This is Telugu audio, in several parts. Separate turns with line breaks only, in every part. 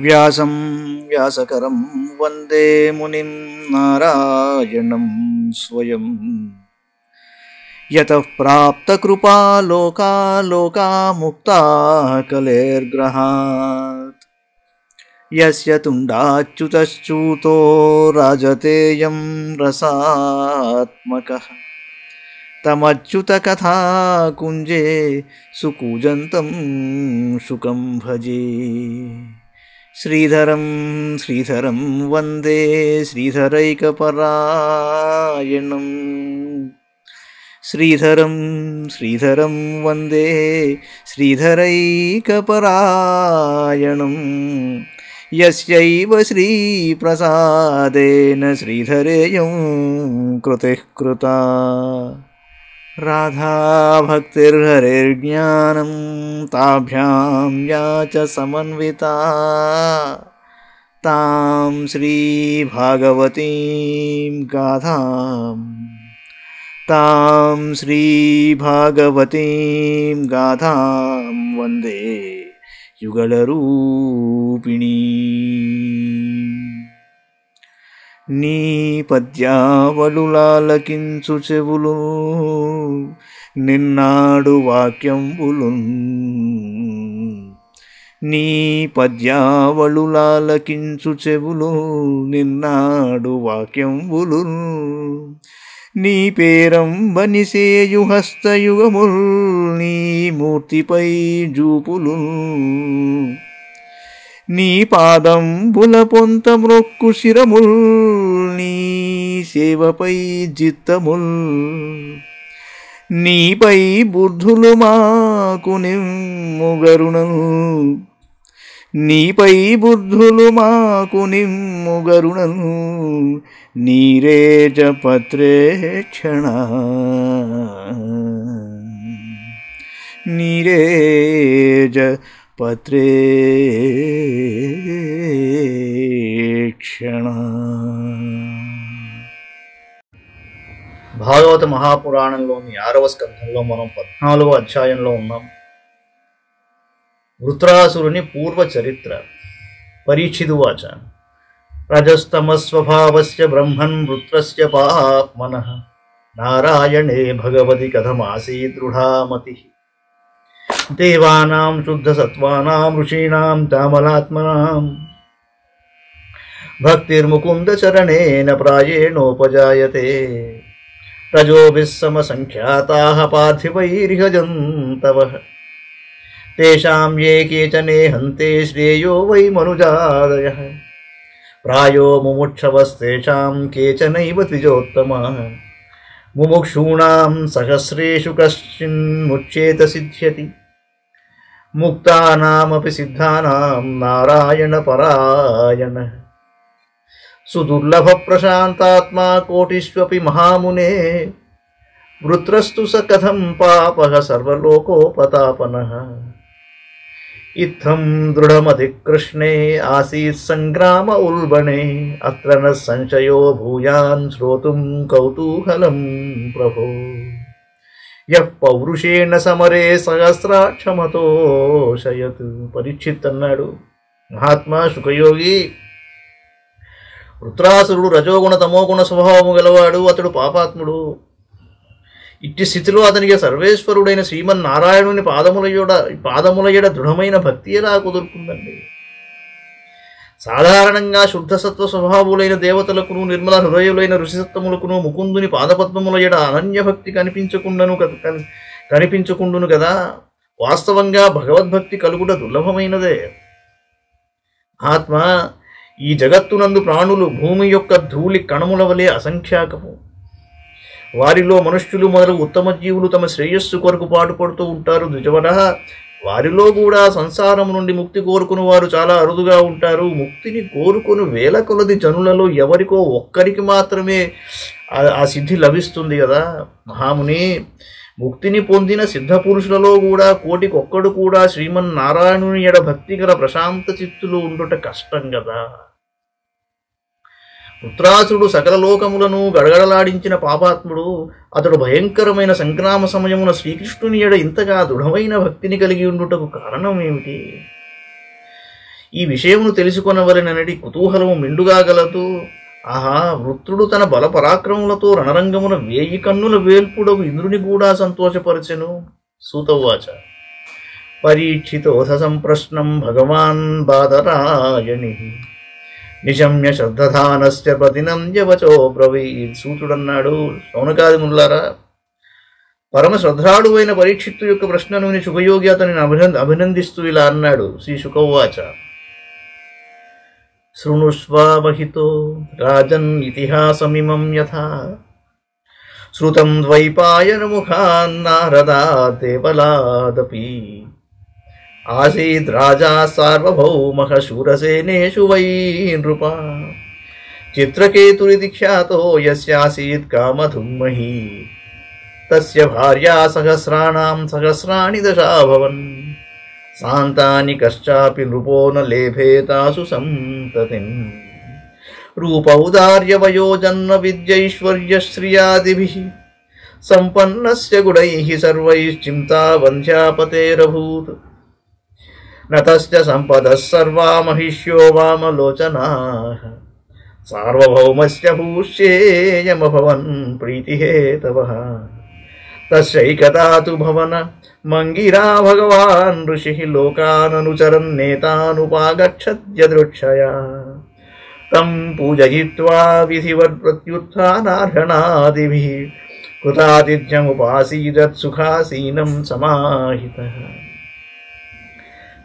వ్యాసం వ్యాసకరం వందే మునిం నారాయణం స్వయం యతః ప్రాప్తకృపా లోకా లోకా ముక్తా కలేర్గ్రహాత్ యస్య తుండాచ్యుతశ్చ్యుతో రాజతేయం రసాత్మకః తమచ్యుతకథా కుంజే సుకూజంతం శుకం భజే. శ్రీధరం శ్రీధరం వందే శ్రీధరైకపరాయణం. శ్రీధరం శ్రీధరం వందే శ్రీధరైకపరాయణం. యస్యైవ శ్రీప్రసాదేన శ్రీధరేయం కృతిః కృతా. రాధా భక్తిర్హరిర్జ్ఞానం తాభ్యాం యా చ సమన్వితా తాం శ్రీ భాగవతీం గాథాం వందే యుగళరూపిణీ. నీ పద్యావళులాలకించు చెవులు నిన్నాడు వాక్యంబులు. నీ పద్యావళులాలకించు చెవులు నిన్నాడు వాక్యంబులు. నీ పేరంబనిసేయు హస్తయుగముల్ నీ మూర్తిపై జూపులు. నీ పాదంబుల పొంత మ్రొక్కు శిరముల్ నీ సేవపై జిత్తముల్. నీపై బుద్ధులు మాకు నిమ్ముగరుణలు. నీపై బుద్ధులు మాకు నిమ్ముగరుణలు. నీరేజ పత్రేక్షణ నీరేజ పత్రేక్షణ. భాగవత మహాపురాణంలోని 6వ స్కంధంలో మనం 14వ అధ్యాయంలో ఉన్నాం. వృత్రాసురుని పూర్వ చరిత్ర. పరీక్షితువాచ. రజస్తమస్వభావస్య బ్రహ్మన్ వృత్రస్య పాప్మనః నారాయణే భగవతి కథమాసీత్ దృఢామతిః. దేవానాం శుద్ధసత్వానాం ఋషీణాం తామలాత్మనాం భక్తిర్ముకుంద చరణేన ప్రాయేణోపజాయతే. రజోభిః సమసంఖ్యాతాః పార్థివైరిహ జంతవః తేషాం ఏ కేచనే హంతే శ్రేయో వై మనుజాదయః. ప్రాయో ముముక్షవస్తేషాం కేచనైవ ద్విజోత్తమాః. ముముక్షూణాం సహస్రేషు కశ్చిన్ముచ్యేత సిద్ధ్యతి. ముక్తానామపి సిద్ధానాం నారాయణ పరాయణః. సుదుర్లభ ప్రశాంతాత్మా కోటిష్వపి మహామునే. వృత్రస్తు స కథం పాపః సర్వలోకోపతాపనః. ఇత్థం దృఢమధికృష్ణే ఆసీత్ సంగ్రామ ఉల్బణే. అత్ర న సంశయో భూయాన్ శ్రోతుం కౌతూహలం ప్రభో. యః పౌరుషేణ సమరే సహస్రాక్షమతోషయత్. పరీక్షిత్ అన్నాడు, మహాత్మా శుకయోగి, వృత్రాసురుడు రజోగుణ తమోగుణ స్వభావము గలవాడు. అతడు పాపాత్ముడు. ఇట్టి స్థితిలో అతనికి సర్వేశ్వరుడైన శ్రీమన్నారాయణుని పాదముల ఎడ దృఢమైన భక్తి ఎలా కుదురుతుందండి? సాధారణంగా శుద్ధసత్వ స్వభావులైన దేవతలకును నిర్మల హృదయులైన ఋషిసత్తములకును ముకుందుని పాదపద్మముల ఎడ అనన్యభక్తి కనిపించకుండును కదా. వాస్తవంగా భగవద్భక్తి కలుగుట దుర్లభమైనదే. ఆత్మ, ఈ జగత్తునందు ప్రాణులు భూమి యొక్క ధూళి కణముల వలె అసంఖ్యాకము. వారిలో మనుష్యులు మొదలు ఉత్తమ జీవులు తమ శ్రేయస్సు కొరకు పాటుపడుతూ ఉంటారు ద్విజవర. వారిలో కూడా సంసారం నుండి ముక్తి కోరుకుని వారు చాలా అరుదుగా ఉంటారు. ముక్తిని కోరుకుని వేల కొలది జనులలో ఎవరికో ఒక్కరికి మాత్రమే ఆ సిద్ధి లభిస్తుంది కదా. మహాముని, ముక్తిని పొందిన సిద్ధ పురుషులలో కూడా కోటికొక్కడు కూడా శ్రీమన్నారాయణుని ఎడ భక్తి గల ప్రశాంత చిత్తులు ఉండుట కష్టం కదా. వృత్రాసుడు సకల లోకములను గడగడలాడించిన పాపాత్ముడు. అతడు భయంకరమైన సంగ్రామ సమయమున శ్రీకృష్ణుని ఎడ ఇంతగా దృఢమైన భక్తిని కలిగి ఉండుటకు కారణం ఏమిటి? ఈ విషయమును తెలుసుకొనవలెననడి కుతూహలము మెండుగా గలదు. ఆహా, వృత్రుడు తన బల పరాక్రమములతో రణరంగమున 1000 కన్నుల వేల్పుడగు ఇంద్రుని కూడా సంతోషపరచెను. సూతవాచ పరీక్షితోథ సంప్రశ్నం భగవాన్ బాదరాయణి నిశమ్య శ్రద్ధానస్య ప్రతినంద్యవచో బ్రవీత్. సూతుడన్నాడు, శౌనకాది మునులారా, పరమ శ్రద్ధాడు అయిన పరీక్షిత్తు యొక్క ప్రశ్నను విని శుకయోగి అతనిని అభినందిస్తూ ఇలా అన్నాడు. శ్రీ శుకవాచ శృణుష్వావహితో రాజన్ ఇతిహాసమిమం యథా శ్రుతం ద్వైపాయనముఖాన్నారదాత్ దేవలాదపి ఆసీద్ రాజా సార్వభౌమః శూరసేనేషు వై నృప చిత్రకేతురితి ఖ్యాతో యస్యాసీత్ కామధుమ్మహి తస్య భార్యా సహస్రాణి దశాభవన్ శాంతాని కశ్చాపి నృపో న లేభే తాసు సంతతిం రూపౌదార్యవయోజన్మ విద్యైశ్వర్యశ్రియాదిభిః సంపన్నస్య గుణైః సర్వైశ్చింతావంధ్యాపతేరభూత్ నతస్య సంపదః సర్వా మహిష్యో వామలోచనాః సార్వభౌమస్య భూష్యేయమభవన్ ప్రీతిహేతవః తస్యైకదా తు భవన మంగిరా భగవాన్ ఋషిః లోకాననుచరన్ నేతానుపాగచ్చద్యదృక్షయా తం పూజయిత్వా విధివత్ ప్రత్యుత్థానార్హణాదిభిః కృతాతిథ్యముపాసీదత్ సుఖాసీనం సమాహితః.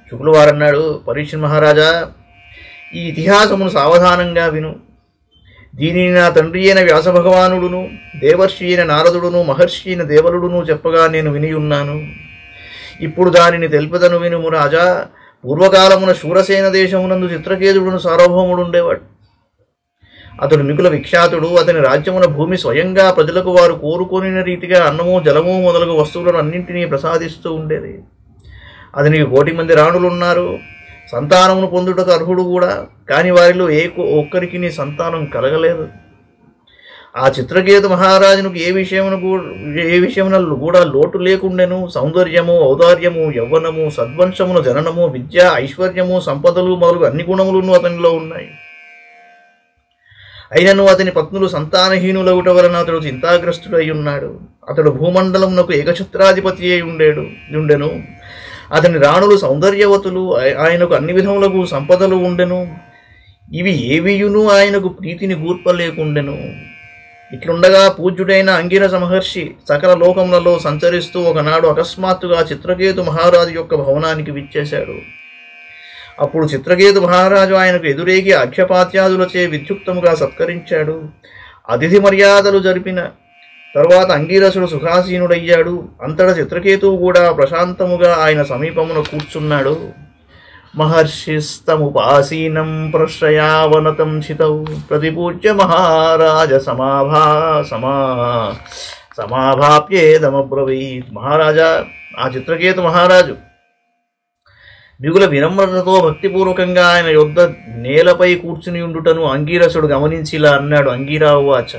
శుకులు వారన్నాడు, పరీక్షిత్ మహారాజా, ఈ ఇతిహాసమును సావధానంగా విను. దీనిని నా తండ్రి అయిన వ్యాసభగవానుడును దేవర్షి అయిన నారదుడును మహర్షి అయిన దేవలుడును చెప్పగా నేను వినియున్నాను. ఇప్పుడు దానిని తెలుపదను వినుము రాజా. పూర్వకాలమున శూరసేన దేశమునందు చిత్రకేతుడును సార్వభౌముడుండేవాడు. అతడు మిగుల విఖ్యాతుడు. అతని రాజ్యమున భూమి స్వయంగా ప్రజలకు వారు కోరుకొనిన రీతిగా అన్నము జలము మొదలగు వస్తువులను అన్నింటినీ ప్రసాదిస్తూ ఉండేది. అతనికి 1,000,000 మంది రాణులున్నారు. సంతానమును పొందుటకు అర్హుడు కూడా. కాని వారిలో ఒక్కరికి సంతానం కలగలేదు. ఆ చిత్రకేతు మహారాజునికి ఏ విషయమున కూడా లోటు లేకుండెను. సౌందర్యము, ఔదార్యము, యవ్వనము, సద్వంశమును జననము, విద్య, ఐశ్వర్యము, సంపదలు మొదలు అన్ని గుణములను అతనిలో ఉన్నాయి. అయినను అతని పత్నులు సంతానహీనులగుట వలన అతడు చింతాగ్రస్తుడై ఉన్నాడు. అతడు భూమండలమునకు ఏకఛత్రాధిపతి అయి ఉండెను. అతని రాణులు సౌందర్యవతులు. ఆయనకు అన్ని విధములకు సంపదలు ఉండెను. ఇవి ఏవియును ఆయనకు ప్రీతిని గూర్పలేకుండెను. ఇట్లుండగా పూజ్యుడైన అంగిరస మహర్షి సకల లోకములలో సంచరిస్తూ ఒకనాడు అకస్మాత్తుగా చిత్రకేతు మహారాజు యొక్క భవనానికి విచ్చేశాడు. అప్పుడు చిత్రకేతు మహారాజు ఆయనకు ఎదురేగి అర్ఘ్యపాత్యాదులచే విద్యుక్తముగా సత్కరించాడు. అతిథి మర్యాదలు జరిపిన తరువాత అంగీరసుడు సుఖాసీనుడయ్యాడు. అంతటా చిత్రకేతువు కూడా ప్రశాంతముగా ఆయన సమీపమున కూర్చున్నాడు. మహర్షిస్తముపాసీనం ప్రశ్రయావనతం చితౌ ప్రతిపూజ్య మహారాజ సమాభాప్యేదమబ్రవీత్. మహారాజా, ఆ చిత్రకేతు మహారాజు మిగుల వినమ్రతతో భక్తిపూర్వకంగా ఆయన యొద్ద నేలపై కూర్చుని ఉండుటను అంగీరసుడు గమనించి ఇలా అన్నాడు. అంగీరావాచ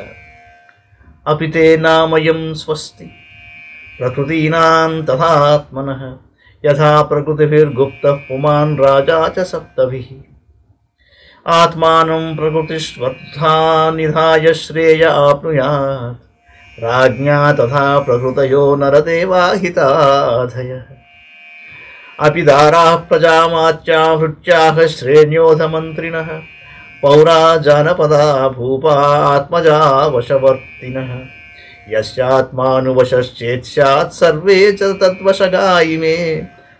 అపితే నామయం స్వస్తి ప్రకృతీనాం తథాత్మనః యథా ప్రకృతిభిర్గుప్తః పుమాన్ రాజా చ సప్తభిః ఆత్మానం ప్రకృతిష్వర్థా నిధాయ శ్రేయ ఆప్నుయాత్ రాజ్ఞా తథా ప్రకృతయో నరదేవా హితాధయః అపి దారాః ప్రజామాత్యా భృత్యాః శ్రేణ్యోధ మంత్రిణః పౌరా జానపదా భూపా ఆత్మజా వశవర్తినః యస్యాత్మానువశశ్చేత్ స్యాత్ సర్వే చ తద్వశగా ఇమే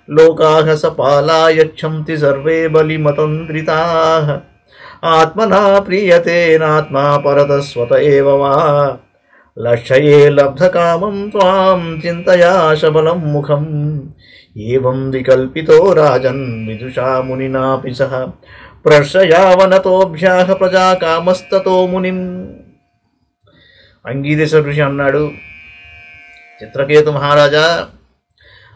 లోకాః సపాలాయచ్చంతి సర్వే బలిమతంత్రితాః ఆత్మనా ప్రీయతేనాత్మా పరతస్వత ఏవ వా లక్ష్యే లబ్ధకామం త్వాం చింతయా శబలం ముఖం ఏవం వికల్పితో రాజన్ విదుషా మునినాపి సహ ప్రశ్రయావనతోభ్యాహ ప్రజాకామస్తతో మునిం. అంగీరస ఋషి అన్నాడు, చిత్రకేతు మహారాజా,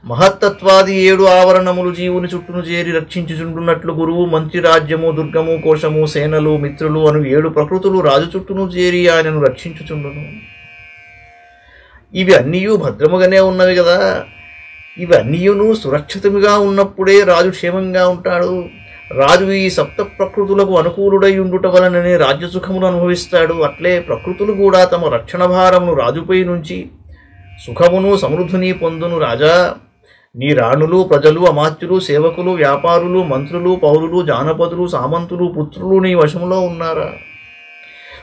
మహత్తత్వాది 7 ఆవరణములు జీవుని చుట్టూను చేరి రక్షించుచుండున్నట్లు గురువు, మంత్రి, రాజ్యము, దుర్గము, కోశము, సేనలు, మిత్రులు అను 7 ప్రకృతులు రాజు చుట్టూను చేరి ఆయనను రక్షించుచుండును. ఇవి అన్నీయూ భద్రముగానే ఉన్నవి కదా. ఇవి అన్నీయును సురక్షితముగా ఉన్నప్పుడే రాజు క్షేమంగా ఉంటాడు. రాజు ఈ సప్త ప్రకృతులకు అనుకూలుడై ఉండుట వలననే రాజ్యసుఖమును అనుభవిస్తాడు. అట్లే ప్రకృతులు కూడా తమ రక్షణ భారమును రాజుపై నుంచి సుఖమును సమృద్ధిని పొందును. రాజా, నీ రాణులు, ప్రజలు, అమాత్యులు, సేవకులు, వ్యాపారులు, మంత్రులు, పౌరులు, జానపదులు, సామంతులు, పుత్రులు నీ వశంలో ఉన్నారా?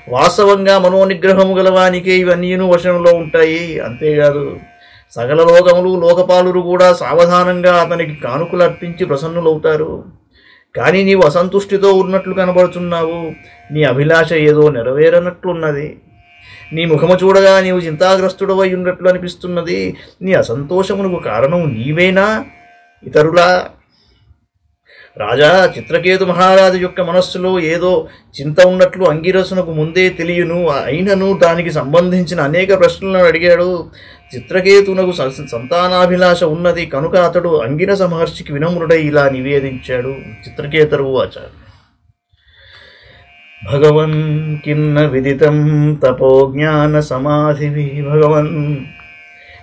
వాస్తవంగా మనోనిగ్రహము గలవానికే ఇవన్నీను వశంలో ఉంటాయి. అంతేకాదు, సకల లోకములు, లోకపాలురు కూడా సావధానంగా అతనికి కానుకలు అర్పించి ప్రసన్నులవుతారు. కానీ నీవు అసంతుష్టితో ఉన్నట్లు కనబడుతున్నావు. నీ అభిలాష ఏదో నెరవేరనట్లున్నది. నీ ముఖము చూడగా నీవు చింతాగ్రస్తుడవై ఉన్నట్లు అనిపిస్తున్నది. నీ అసంతోషమునకు కారణం నీవేనా, ఇతరులా? రాజా, చిత్రకేతు మహారాజు యొక్క మనస్సులో ఏదో చింత ఉన్నట్లు అంగిరసునకు ముందే తెలియను. అయినను దానికి సంబంధించిన అనేక ప్రశ్నలను అడిగాడు. చిత్రకేతునకు సంతానాభిలాష ఉన్నది కనుక అతడు అంగిరస మహర్షికి వినమ్రుడై ఇలా నివేదించాడు. చిత్రకేతరువాచ: భగవన్ కిన్న విదితం తపోజ్ఞాన సమాధివి. భగవన్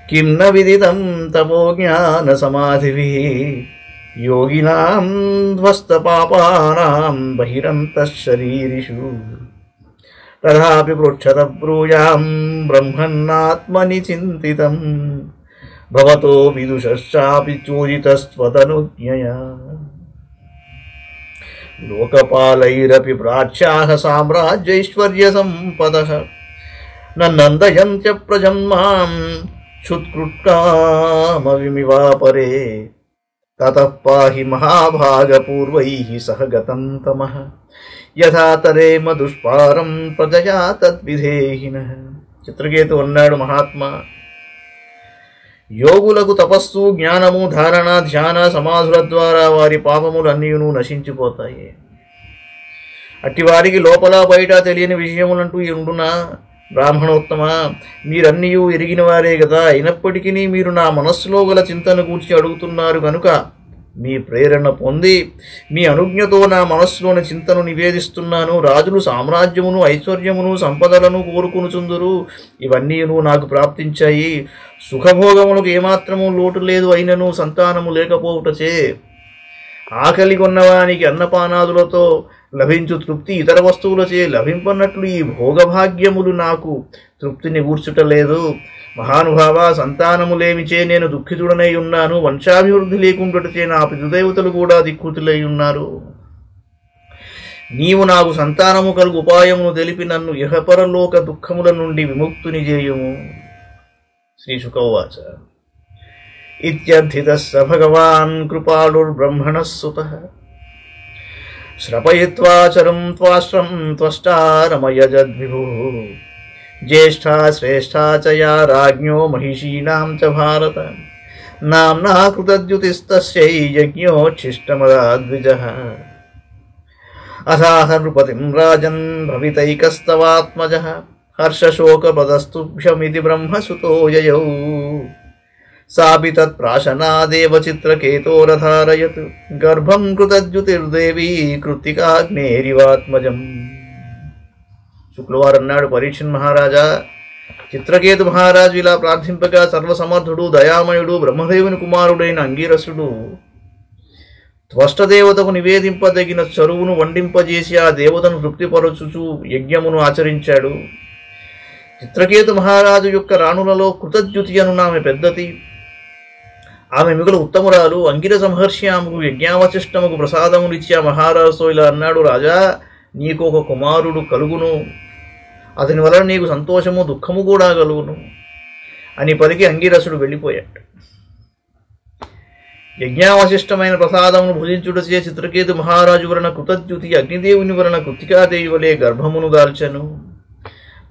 కిన్న విదితం తపోజ్ఞాన సమాధివి. యోగినాం ధ్వస్త పాపానాం బహిరంతఃశరీరిషు. తథాపి పృచ్ఛత బ్రూయాం బ్రహ్మన్నాత్మని చింతితం. భవతో విదుషశ్చాపి చోదితస్త్వదనుజ్ఞయా. లోకపాలైరపి ప్రాచ్యాః సామ్రాజ్యైశ్వర్య సంపదః. నందయంత్య ప్రజన్మాం క్షుత్కృత్కామవిమివాపరే. తతః పాహి మహాభాగపూర్వైః సహ గతం తమః. యథా తరేమ దుష్పారం ప్రజయా తద్విధేహినః. చిత్రకేతు అన్నాడు: మహాత్మా, యోగులకు తపస్సు, జ్ఞానము, ధారణ, ధ్యాన, సమాధుల ద్వారా వారి పాపములు అన్నీను నశించిపోతాయి. అట్టివారికి లోపల బయట తెలియని విషయములంటూ ఉండునా? బ్రాహ్మణోత్తమ, మీరన్నీయూ ఎరిగిన వారే కదా. అయినప్పటికీ మీరు నా మనస్సులో గల చింతను గూర్చి అడుగుతున్నారు కనుక మీ ప్రేరణ పొంది మీ అనుజ్ఞతో నా మనస్సులోని చింతను నివేదిస్తున్నాను. రాజులు సామ్రాజ్యమును, ఐశ్వర్యమును, సంపదలను కోరుకునుచుందురు. ఇవన్నీను నాకు ప్రాప్తించాయి. సుఖభోగములకు ఏమాత్రము లోటు లేదు. అయినను సంతానము లేకపోవుటచే ఆకలి కొన్నవానికి అన్నపానాదులతో లభించు తృప్తి ఇతర వస్తువులచే లభింపన్నట్లు ఈ భోగభాగ్యములు నాకు తృప్తిని కూర్చుటలేదు. మహానుభావ, సంతానములేమిచే నేను దుఃఖితుడనై ఉన్నాను. వంశాభివృద్ధి లేకుండాచే నా పితృదేవతలు కూడా దిక్కుతులై ఉన్నారు. నీవు నాకు సంతానము కలుగు ఉపాయమును తెలిపి నన్ను ఇహపరలోక దుఃఖముల నుండి విముక్తుని చేయుము. శ్రీశుకౌవాచ: ఇత్యర్థితః స భగవాన్ కృపాళుర్బ్రహ్మణః సుతః. శ్రపయిత్వా చరం త్వాశ్రం త్వష్టారమయజద్విభుః. జ్యేష్ఠా శ్రేష్ఠా చ యా రాజ్ఞో మహిషీనాం చ భారత. నామ్నా కృతద్యుతిస్తస్యై యజ్ఞోచ్ఛిష్టమదాద్విజః. అథాహ నృపతిం రాజన్ భవితైకస్తవాత్మజః. హర్షశోకపదస్తుభ్యమితి బ్రహ్మసుతో యయౌ. సాపి తత్ప్రాశనాదేవ చిత్రకేతోరధారయత్. గర్భం కృతద్యుతిర్దేవీ కృత్తికాగ్నేరివాత్మజం. శుక్రవారం అన్నాడు: పరీక్షణ్ మహారాజా, చిత్రకేతు మహారాజు ఇలా ప్రార్థింపగా సర్వసమర్థుడు, దయామయుడు, బ్రహ్మదేవుని కుమారుడైన అంగీరసుడు త్వష్టదేవతకు నివేదింపదగిన చరువును వండింపజేసి ఆ దేవతను తృప్తిపరచుచు యజ్ఞమును ఆచరించాడు. చిత్రకేతు మహారాజు యొక్క రాణులలో కృతద్యుతి అను ఆమె పెద్దతి. ఆమె మిగులు ఉత్తమురాలు. అంగిరస మహర్షి ఆమెకు యజ్ఞావశిష్టముకు ప్రసాదమునిచ్చి ఆ మహారాజుతో ఇలా అన్నాడు: రాజా, నీకు ఒక కుమారుడు కలుగును. అతని వలన నీకు సంతోషము, దుఃఖము కూడా కలుగును అని పలికి అంగిరసుడు వెళ్ళిపోయాడు. యజ్ఞావశిష్టమైన ప్రసాదమును భుజించుటచే చిత్రకేతు మహారాజు వలన కృతద్యుతి అగ్నిదేవుని వలన కృత్తికాదేవి వలె గర్భమును దాల్చెను.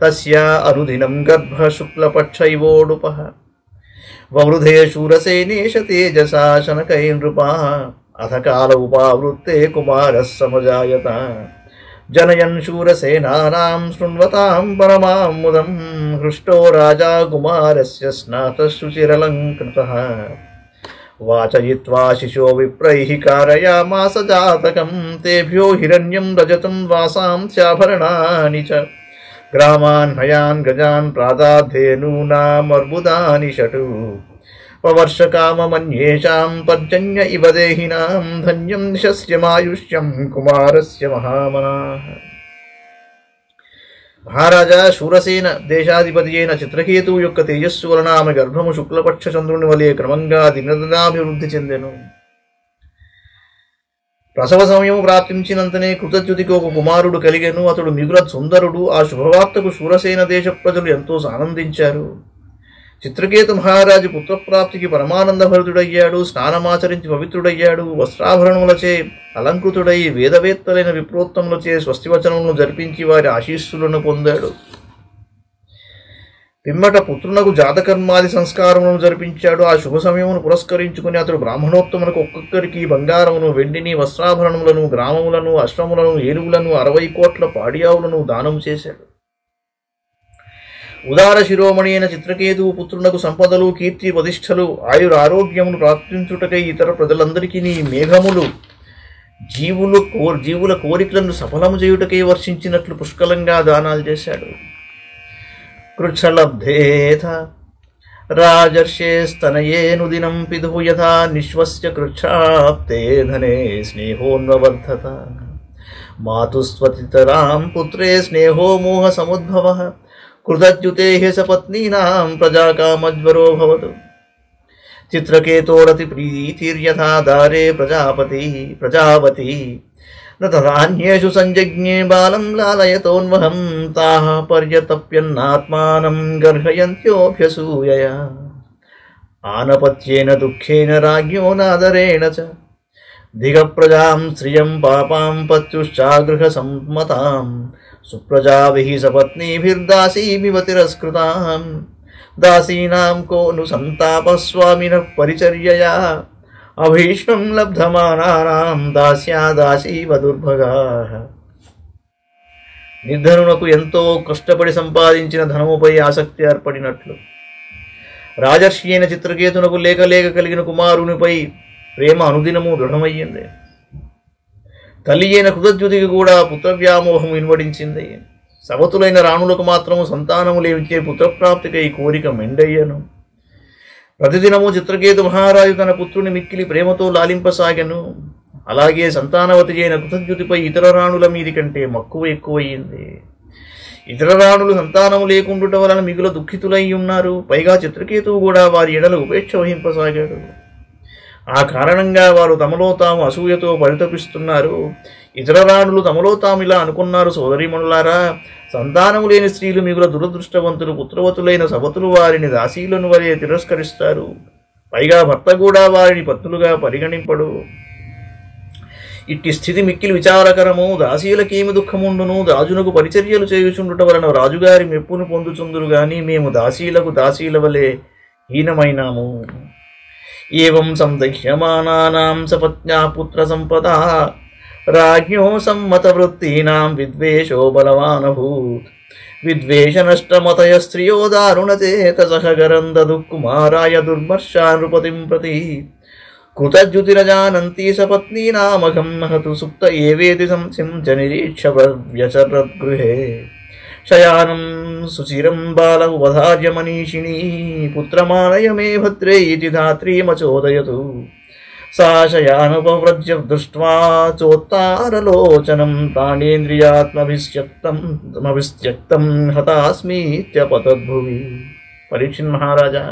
తస్యా అనుదినం గర్భ శుక్లపక్షైవోడుపః. వవృధే శూరసేనేష తేజసా శనకై నృపా. అథ కాల ఉపావృత్తే కుమారः సమజాయత. జనయన్ శూరసేనానాం శృణ్వతాం పరమాం ముదం. హృష్టో రాజా కుమారస్య స్నాతః శుచిరలంకృతః. వాచయిత్వా శిశో విప్రైః కారయామాస జాతకం. తేభ్యో హిరణ్యం రజతం వాసాం స్యాభరణాని చ. గ్రామాన్ హయాన్ గజాన్ ప్రాదాధేనూనామర్బుదాని షటు. పవర్షకామమన్యేషాం పర్జన్య ఇవ దేహినాం ధన్యం శస్యమాయుష్యం కుమారస్య మహామనాః. మహారాజా, శూరసేన దేశాధిపతి అయిన చిత్రకేతువు యొక్క తేజస్సు వలన ఆమె గర్భము శుక్లపక్ష చంద్రుని వలె క్రమంగా దినదినాభివృద్ధి చెందెను. ప్రసవ సమయము ప్రాప్తించినంతనే కృతజ్యుతికి ఒక కుమారుడు కలిగెను. అతడు మిగుల సుందరుడు. ఆ శుభవార్తకు శూరసేన దేశ ప్రజలు ఎంతో ఆనందించారు. చిత్రకేతు మహారాజు పుత్రప్రాప్తికి పరమానందభరితుడయ్యాడు. స్నానమాచరించి పవిత్రుడయ్యాడు. వస్త్రాభరణములచే అలంకృతుడై వేదవేత్తలైన విప్రోత్తములచే స్వస్తివచనములను జరిపించి వారి ఆశీస్సులను పొందాడు. పిమ్మట పుత్రునకు జాతకర్మాది సంస్కారములను జరిపించాడు. ఆ శుభ సమయమును పురస్కరించుకుని అతడు బ్రాహ్మణోత్తములకు ఒక్కొక్కరికి బంగారమును, వెండిని, వస్త్రాభరణములను, గ్రామములను, అశ్వములను, ఏనుగులను, 60 కోట్ల పాడియావులను దానం చేశాడు. ఉదార శిరోమణి అయిన చిత్రకేతువు పుత్రునకు సంపదలు, కీర్తి, ప్రతిష్టలు, ఆయురారోగ్యమును ప్రాప్తించుటకై ఇతర ప్రజలందరికీ మేఘములు జీవుల కోరికలను సఫలము చేయుటకై వర్షించినట్లు పుష్కలంగా దానాలు చేశాడు. కృచ్ఛలబ్ధేథ రాజర్షేస్తనయేనుదినం పితుః యథా నిశ్వస్య కృచ్ఛాప్తే ధనే స్నేహోన్వవర్ధత మాతుస్త్వతితరాం పుత్రే స్నేహో మోహ సముద్భవః కృతజ్యుతేః సపత్నీనాం ప్రజాకామజ్వరో భవతు. చిత్రకేతోరతి ప్రీతిర్యథా దారే ప్రజావతి నతధాన్యేషు సంజజ్ఞే బాలం లాలయతోన్వహం తాః పర్యతప్యన్నాత్మానం గర్హయంత్యోభ్యసూయయా ఆనపత్యేన దుఃఖేన రాజ్ఞో నాదరేణ చ ధిగప్రజాం శ్రియం పాపాం పత్యుశ్చాగృహ సమ్మతాం సుప్రజాభిః సపత్నీభిర్దాసీమివ తిరస్కృతాం దాసీనాం కో ను సంతాపస్వామినః పరిచర్యయా అభీష్ణం లబ్ధమానానాం దాస్యాదాసీవ దుర్భగాః. నిర్ధనునకు ఎంతో కష్టపడి సంపాదించిన ధనముపై ఆసక్తి ఏర్పడినట్లు రాజర్షి అయిన చిత్రకేతునకు లేక కలిగిన కుమారునిపై ప్రేమ అనుదినము దృఢమయ్యింది. తల్లి అయిన కృతజ్యుతికి కూడా పుత్రవ్యామోహం ఇన్వడించింది. సవతులైన రాణులకు మాత్రము సంతానము లేవించే పుత్రప్రాప్తికై కోరిక మెండయ్యను. ప్రతిదినము చిత్రకేతు మహారాజు తన పుత్రుని మిక్కిలి ప్రేమతో లాలింపసాగెను. అలాగే సంతానవతి అయిన కృతజ్యుతిపై ఇతర రాణుల మీది కంటే మక్కువ ఎక్కువయ్యింది. ఇతర రాణులు సంతానము లేకుండుట వలన మిగుల దుఃఖితులై ఉన్నారు. పైగా చిత్రకేతువు కూడా వారి ఎడల ఉపేక్ష వహింపసాగాడు. ఆ కారణంగా వారు తమలో తాము అసూయతో పరితపిస్తున్నారు. ఇతర రాణులు తమలో తాము ఇలా అనుకున్నారు: సోదరీమణులారా, సంతానము లేని స్త్రీలు మిగుల దురదృష్టవంతులు. పుత్రవతులైన సవతులు వారిని దాసీలను వలె తిరస్కరిస్తారు. పైగా భర్త కూడా వారిని పత్నులుగా పరిగణింపడు. ఇట్టి స్థితి మిక్కిలి విచారకరము. దాసీలకేమి దుఃఖముండును? రాజునకు పరిచర్యలు చేయుచుండుట వలన రాజుగారి మెప్పును పొందుచుందురు గాని మేము దాసీల వలె హీనమైనాము. ఏవం సందహ్యమానానాం సపత్న్యా పుత్ర సంపదా రాజ్ఞో సమ్మత వృత్తీనాం విద్వేషో బలవానభూత్ విద్వేషనష్టమతయ స్త్రియో దారుణచేతసః గరందదుః కుమారాయ దుర్మర్షా నృపతిం ప్రతి కృతజ్యుతిరజానంతి సపత్నీనామఘం మహతు సుప్త ఏవేతి సంసించ నిరీక్ష వ్యచరద్గృహే శయానం సుచిరం బాలముపధార్య మనీషిణీ పుత్రమానయ మే భద్రే ఇతి ధాత్రీమచోదయతు సా శయానుపవ్రజ్య దృష్ట్వా చోత్తారలోచనం ప్రాణేంద్రియాత్మభిస్త్యక్తం హతాస్మీత్యపతద్భువి. పరీక్షిన్ మహారాజా,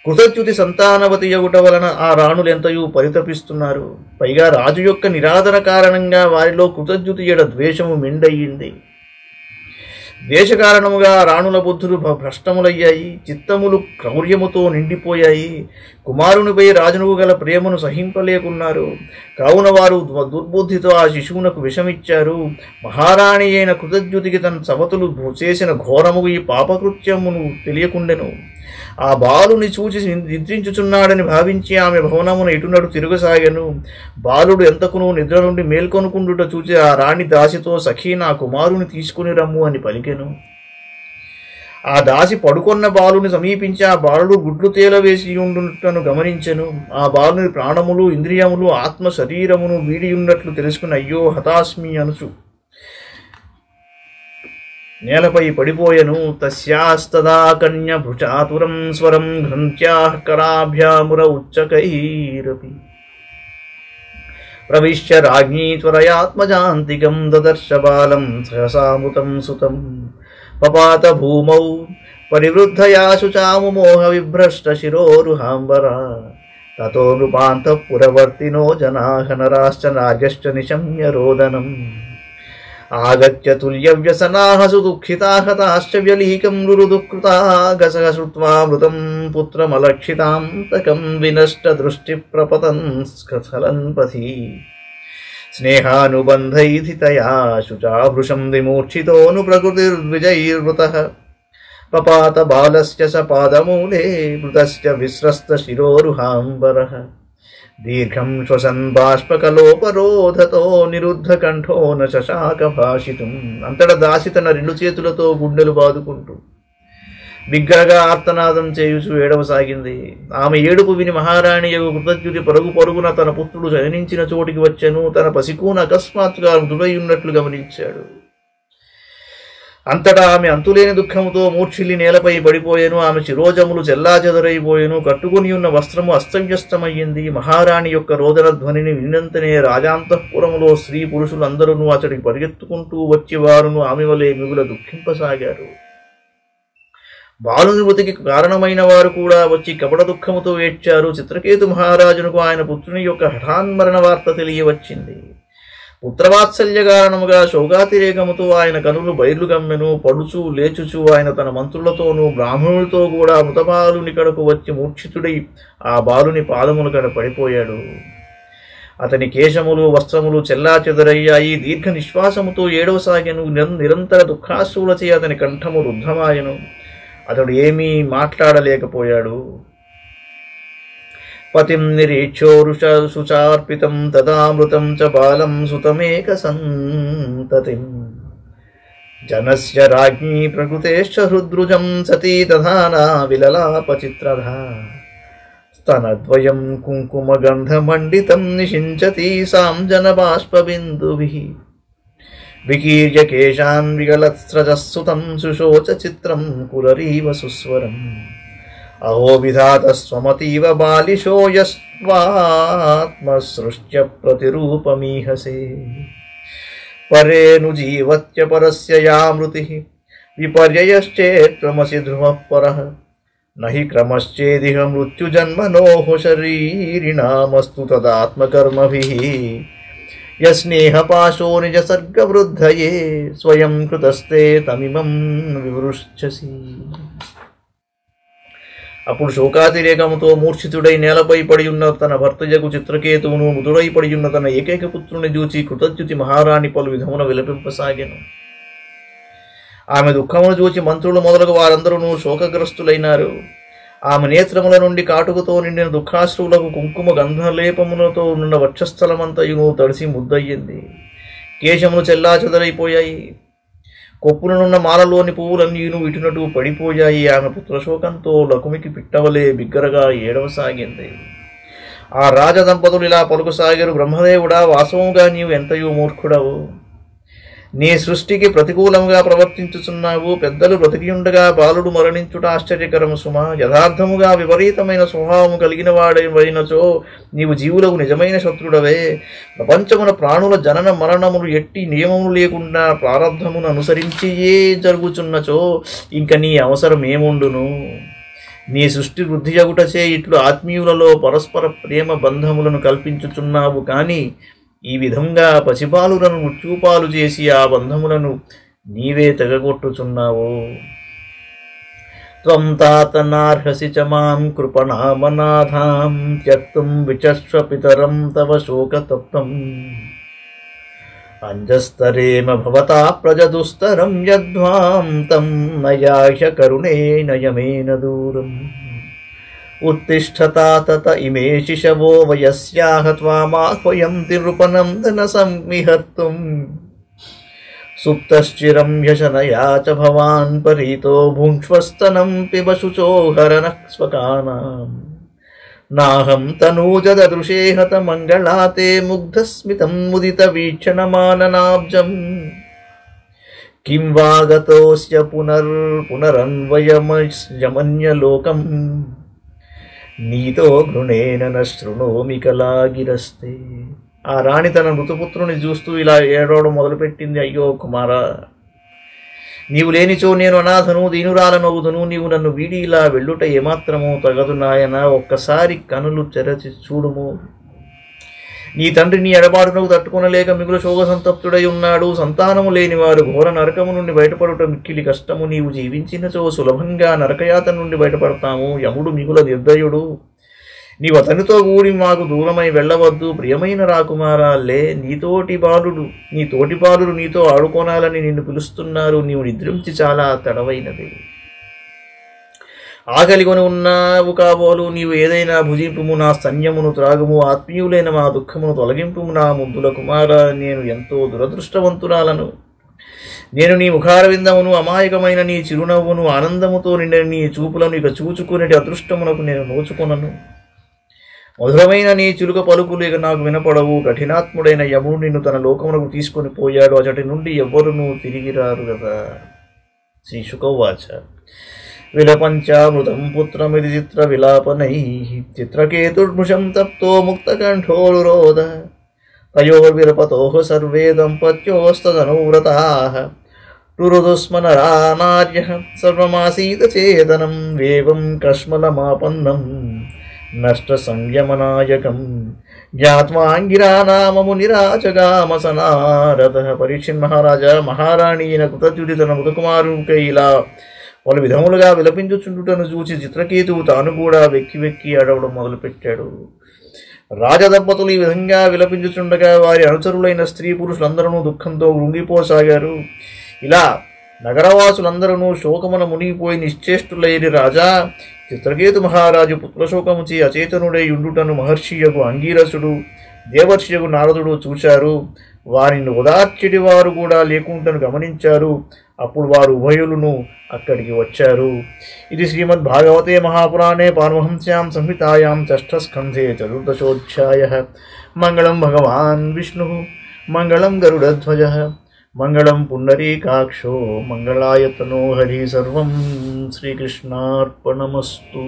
కృతజ్యుతి సంతానవతి యగుట వలన ఆ రాణులెంతయూ పరితపిస్తున్నారు. పైగా రాజు యొక్క నిరాదర కారణంగా వారిలో కృతజ్యుతి ఎడ ద్వేషము మెండయ్యింది. ద్వేష కారణముగా రాణుల బుద్ధులు భ్రష్టములయ్యాయి. చిత్తములు క్రౌర్యముతో నిండిపోయాయి. కుమారునిపై రాజునకు గల ప్రేమను సహింపలేకున్నారు. కావున వారు దుర్బుద్ధితో ఆ శిశువునకు విషమిచ్చారు. మహారాణి అయిన కృతజ్యుతికి తన సవతులు చేసిన ఘోరము ఈ పాపకృత్యమును తెలియకుండెను. ఆ బాలుని చూచి నిద్రించుచున్నాడని భావించి ఆమె భవనమును ఇటునటు తిరగసాగెను. బాలుడు ఎంతకును నిద్ర నుండి మేల్కొనుకుండుట చూచి ఆ రాణి దాసితో, సఖీ, నా కుమారుని తీసుకుని రమ్ము అని పలికెను. ఆ దాసి పడుకొన్న బాలుని సమీపించి ఆ బాలుడు గుడ్లు తేలవేసి ఉండుటను గమనించెను. ఆ బాలుని ప్రాణములు, ఇంద్రియములు, ఆత్మ శరీరమును వీడి ఉన్నట్లు తెలుసుకుని అయ్యో హతాస్మి అనుచు నేలపై పడిపోయెను. తస్యాస్తదా కన్య భృచాతురం స్వరం గ్రంథ్యాః కరాభ్యాముర ఉచ్చకైరపి ప్రవిశ్య రాజ్ఞీ త్వరయాత్మజాంతికం దదర్శ బాలం సహసామృతం సుతం పపాత భూమౌ పరివృద్ధయా శుచాముమోహ విభ్రష్ట శిరోరుహాంబరా తతో నృపాంతఃపురవర్తినో జనాః నరాశ్చ నార్యశ్చ నిశమ్య రోదనం ఆగత్య తుల్యవ్యసనాః సుదుఃఖితాః హతాశ్చ వ్యలీకం రురుదుఃకృతాగసః శ్రుత్వా మృతం పుత్రమలక్షితాం తకం వినష్ట దృష్టి ప్రపతన్ స్ఖలన్ పథి స్నేహానుబంధైధితయా శుచాభృశం విమూర్ఛితోను ప్రకృతిర్విజైర్వృతః పపాత బాలస్య స పాదమూలే మృతస్య విస్రస్త శిరోరుహాంబరః దీర్ఘం శ్వసన్ బాష్పకలోపరోధతో నిరుద్ధ కంఠో న శశాక భాషితుం. అంతటా దాసి తన రెండు చేతులతో గుండెలు బాదుకుంటూ బిగ్గరగా ఆర్తనాదం చేయుచు ఏడవసాగింది. ఆమె ఏడుపు విని మహారాణి యొక్క కృతజ్ఞుడి పరుగు పరుగున తన పుత్రుడు శయనించిన చోటికి వచ్చెను. తన పసికూన అకస్మాత్తుగా మృదుడై ఉన్నట్లు గమనించాడు. అంతటా ఆమె అంతులేని దుఃఖముతో మూర్ఛిల్లి నేలపై పడిపోయెను. ఆమె శిరోజములు చెల్లాచెదరైపోయెను. కట్టుకుని ఉన్న వస్త్రము అస్తవ్యస్తమయ్యింది. మహారాణి యొక్క రోదన ధ్వనిని విన్నంతనే రాజాంతఃపురములో స్త్రీ పురుషులందరూ అతడికి పరిగెత్తుకుంటూ వచ్చి వారును ఆమె వలె మిగుల దుఃఖింపసాగారు. బాలుని మృతికి కారణమైన వారు కూడా వచ్చి కపట దుఃఖముతో ఏడ్చారు. చిత్రకేతు మహారాజునకు ఆయన పుత్రుని యొక్క హఠాన్మరణ వార్త తెలియవచ్చింది. పుత్రవాత్సల్య కారణముగా శోకాతిరేకముతో ఆయన కనులు బయర్లు గమ్మెను. పడుచు లేచుచు ఆయన తన మంత్రులతోనూ బ్రాహ్మణులతో కూడా మృతబాలుని కడకు వచ్చి మూర్ఛితుడై ఆ బాలుని పాదముల కడ పడిపోయాడు. అతని కేశములు వస్త్రములు చెల్లా చెదరయ్యాయి. దీర్ఘ నిశ్వాసముతో ఏడవసాగెను. నిరంతర దుఃఖాశ్రువులచే అతని కంఠము రుద్ధమాయెను. అతడు ఏమీ మాట్లాడలేకపోయాడు. పతిం నిరీక్షోరుష శుచార్పితం తదామృతం చ బాలం సుతమేక సంతతిం జనస్య రాజ్ఞీ ప్రకృతేశ్చ హృద్రుజం సతీ దధానా విలలాపచిత్రధా స్తనద్వయం కుంకుమగంధమండితం నిషించతి సాంజన బాష్పబిందుభిః వికీర్య కేశాన్ విగలత్స్రజస్సుతం శుశోచ చిత్రం కులరీవ సుస్వరం అహో విధాతస్వమతీవ బాలిశో యస్వాత్మసృష్ట్య ప్రతిరూపమీహసే పరేను జీవత్య పరస్య యా మృతిః విపర్యయశ్చేత్వమసి ధ్రువః పరః నహి క్రమశ్చేదిహ మృత్యుజన్మనోః శరీరిణామస్తు తదాత్మకర్మభిః యస్నేహపాశో నిజసర్గవృద్ధయే స్వయం కృతస్తే తమిమం వివృష్యసి. అప్పుడు శోకాతిరేకముతో మూర్ఛితుడై నేలపై పడి ఉన్న తన భర్తయగు చిత్రకేతువును మృదుడై పడి ఉన్న తన ఏకైక పుత్రుని చూచి కృతజ్ఞుతి మహారాణి పలు విధమున విలపింపసాగెను. ఆమె దుఃఖమును చూచి మంత్రులు మొదలగు వారందరూ శోకగ్రస్తులైనారు. ఆమె నేత్రముల నుండి కాటుకతో నిండిన దుఃఖాశ్రువులకు కుంకుమ గంధలేపములతో ఉన్న వక్షస్థలమంతయును తడిసి ముద్దయ్యింది. కేశములు చెల్లా చెదరైపోయాయి. కొప్పునున్న మాలలోని పువ్వులన్నీను ఇటునటు పడిపోయాయి. ఆమె పుత్రశోకంతో లకుమికి పిట్టవలే బిగ్గరగా ఏడవసాగింది. ఆ రాజదంపతులు ఇలా పలుకుసాగారు. బ్రహ్మదేవుడా, వాస్తవముగా నీవు ఎంతయో మూర్ఖుడవు. నీ సృష్టికి ప్రతికూలంగా ప్రవర్తించుచున్నావు. పెద్దలు బ్రతికియుండగా బాలుడు మరణించుట ఆశ్చర్యకరము సుమా. యథార్థముగా విపరీతమైన స్వభావము కలిగిన వాడైనచో నీవు జీవులకు నిజమైన శత్రుడవే. ప్రపంచమున ప్రాణుల జనన మరణములు ఎట్టి నియమములు లేకుండా ప్రారబ్ధమును అనుసరించియే జరుగుచున్నచో ఇంక నీ అవసరం ఏముండును? నీ సృష్టి వృద్ధి జగుటచే ఇట్లు ఆత్మీయులలో పరస్పర ప్రేమ బంధములను కల్పించుచున్నావు. కానీ ఈ విధంగా పసిపాలులను మృత్యుపాలు చేసి ఆ బంధములను నీవే తెగగొట్టుచున్నావు. త్వం తాత నార్హసి చ మాం కృపణామనాథాం త్యక్తుం విచస్వ పితరం తవ శోకతప్తం అంజస్తరేమ భవతా ప్రజదుస్తరం యద్వాం తం నయాహ్య కరుణేన యమేన దూరం ఉత్తిష్ఠతా తత ఇమే శిశవో వయస్యాః త్వామాహ్వయంతి నృపనందన సంవిహర్తుం సుప్తశ్చిరం యశనయా చ భవాన్ పరీతో భుంక్ష్వస్తనం పిబ శుచో హరనః స్వకానాం నాహం తనూజదృశే హత మంగళాతే ముగ్ధస్మితం ముదిత వీక్షణమాననాబ్జం కిం వాగతోస్య పునరన్వయమన్యలోకం నీతో గృణేన న శృణోమి కలాగిరస్తే. ఆ రాణి తన మృతపుత్రుని చూస్తూ ఇలా ఏడవడం మొదలుపెట్టింది. అయ్యో కుమారా, నీవు లేనిచో నేను అనాథను, దీనురాలనవుదును. నీవు నన్ను వీడి ఇలా వెళ్ళుట ఏమాత్రమూ తగదు నాయన. ఒక్కసారి కనులు తెరచి చూడుము. నీ తండ్రి నీ ఎడబాటునకు తట్టుకొనలేక మిగులు శోక సంతప్తుడై ఉన్నాడు. సంతానము లేనివారు ఘోర నరకము నుండి బయటపడుట మిక్కిలి కష్టము. నీవు జీవించినచో సులభంగా నరకయాత నుండి బయటపడతాము. యముడు మిగుల నిర్దయుడు. నీవు అతనితో కూడి మాకు దూరమై వెళ్ళవద్దు. ప్రియమైన రాకుమారా, లే. నీ తోటి బాలుడు నీతో ఆడుకోనాలని నిన్ను పిలుస్తున్నారు. నీవు నిద్రించి చాలా తడవైనది. ఆకలికొని ఉన్నావు కాబోలు. నీవు ఏదైనా భుజింపుము, నా స్తన్యమును త్రాగుము. ఆత్మీయులైన మా దుఃఖమును తొలగింపుము నా ముద్దుల కుమార. నేను ఎంతో దురదృష్టవంతురాలను. నేను నీ ముఖారవిందమును, అమాయకమైన నీ చిరునవ్వును, ఆనందముతో నిండిన నీ చూపులను ఇక చూచుకునేటి అదృష్టమునకు నేను నోచుకొనను. మధురమైన నీ చిలుక పలుకులు ఇక నాకు వినపడవు. కఠినాత్ముడైన యముడు నిన్ను తన లోకమునకు తీసుకొని పోయాడు. అచటి నుండి ఎవ్వరునూ తిరిగి రారు కదా. శ్రీ శుకవాచ. విలపంచామృతం పుత్రమిది చిత్ర విలాపనై చిత్రకేతుర్ముషం తప్తో ముక్తకంఠోరురోధ తయోర్విలపతోః సర్వే దంపత్యోస్తదనువ్రతాః రురుదుస్మనరానార్యః సర్వమాసీత చేతనం వేవం కష్మలమాపన్నం నష్ట సంయమనాయకం జ్ఞాత్వాంగిరా నామము నిరాచగామసనారద. పరీక్షిత్ మహారాజా, మహారాణి అయిన కృతజ్ఞుడి తన మృతకుమారునికై ఇలా పలు విధములుగా విలపించుచుండుటను చూచి చిత్రకేతువు తాను కూడా వెక్కి వెక్కి అడవడం మొదలుపెట్టాడు. రాజదంపతులు ఈ విధంగా విలపించుచుండగా వారి అనుచరులైన స్త్రీ పురుషులందరూ దుఃఖంతో కృంగిపోసాగారు. ఇలా నగరవాసులందరూ శోకమున మునిగిపోయి నిశ్చేష్టులైరి. రాజా, చిత్రకేతు మహారాజు పుత్రశోకముచి అచేతనుడై ఉండుటను మహర్షియగు అంగీరసుడు, దేవర్షియగు నారదుడు చూశారు. వారిని ఓదార్చెడి వారు కూడా లేకుంటను గమనించారు. అప్పుడు వారు ఉభయులను అక్కడికి వచ్చారు. ఇది శ్రీమద్ భాగవతే మహాపురాణే పారమహంస్యాం సంహితాయాం షష్ఠస్కంధే చతుర్దశోధ్యాయః. మంగళం భగవాన్ విష్ణుః, మంగళం గరుడధ్వజः, మంగళం పుండరీకాక్షో, మంగళాయతనో హరి. సర్వం శ్రీకృష్ణార్పణమస్తు.